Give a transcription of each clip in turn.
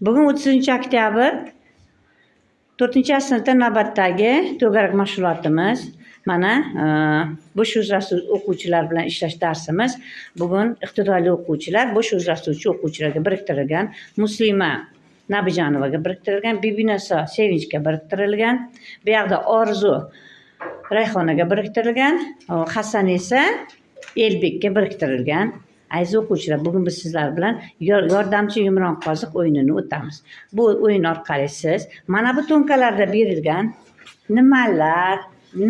Bugun 30-oktyabr 4-sinfda navbatdagi to'garak mashg'ulotimiz. Mana bo'sh o'zlashtiruvchi o'quvchilar bilan ishlash darsimiz. Bugun iqtidorli o'quvchilar bo'sh o'zlashtiruvchi o'quvchilarga biriktirilgan, Muslima Nabijanovaga biriktirilgan, Bibinaso Sevinchga biriktirilgan, bu yoqda Orzu Rayhonaga biriktirilgan, Hasan esa Elbekka biriktirilgan. Aziz o'quvchilar, bugun biz sizlar bilan yordamchi yumron qoziq o'yinini o'tamiz. Bu o'yin orqali siz mana bu to'nkalarda berilgan nimalar,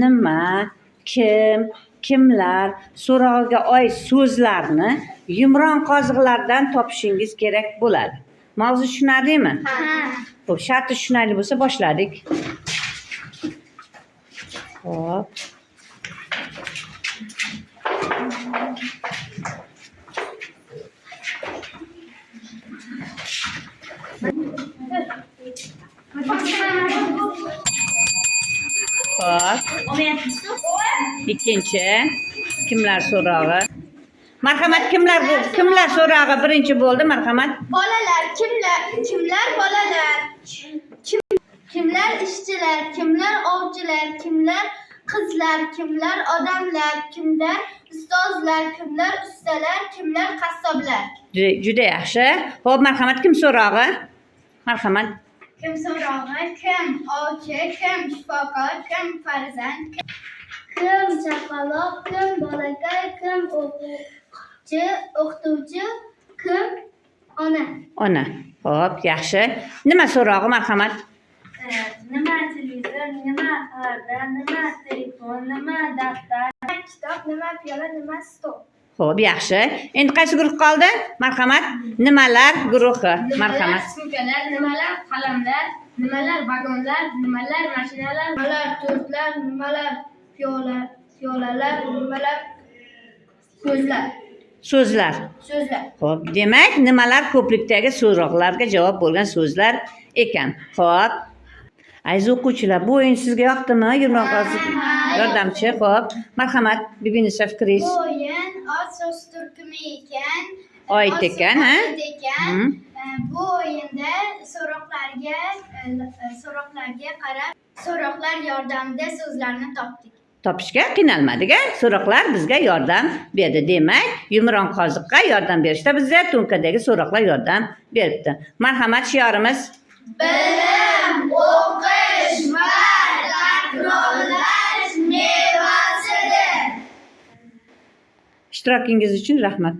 nima, kim, kimlar so'rog'iga oid so'zlarni yumron qoziqlardan topishingiz kerak bo'ladi. Mavzu tushunarlimi? Ha. Xo'p, sharti tushunarli bo'lsa boshladik. Xo'p. Ikkinchi kimlar so'rog'i? Marhamat, kimlar so'rog'i birinchi bo'ldi? Marhamat. Bolalar, kimlar bolalar? Kimlar ishchilar, kimlar ovchilar, kimlar qizlar, kimlar odamlar, kimlar ustozlar, kimlar ustalar, kimlar qassoblar. Juda yaxshi. Xo'p, marhamat, kim so'rog'i? Marhamat. Kim so'rog'i? Kim ovchi, kim shifokor, kim farzand, kim chaqaloq, kim bolakay, kim o'qituvchi, kim ona. Ona. Xo'p, yaxshi. Nima so'rog'i? Marhamat. Nima televizor, nima parda, nima telefon, nima daftar, nima kitob, nima piyola, nima stol. Xo'p, yaxshi. Endi qaysi guruh qoldi? Marhamat. Nimalar guruhi. Marhamat. Sumkalar, nimalar qalamlar, nimalar vagonlar, nimalar mashinalar, nimalar tortlar, nimalar piyolalar, nimalar so'zlar. Xo'p, demak, nimalar ko'plikdagi so'roqlarga javob bo'lgan so'zlar ekan. Xo'p. Aziz o'quvchilar, bu o'yin sizga yoqdimi? Yumron qoziq yordamchi. Xo'p, marhamat, Bibinaso fikringiz. Bu o'yin so'z turkumi ekan. Oid ekan, ha? Bu o'yinda so'roqlarga qarab, so'roqlar yordamida so'zlarni topdik. Topishga qiynalmadik, so'roqlar bizga yordam berdi. Demak, yumron qoziqqa yordam berishda bizga to'nkadagi so'roqlar yordam beribdi. Marhamat, shiorimiz. Bilim, o'qish va takrorlash mevasidir. Ishtirokingiz uchun rahmat.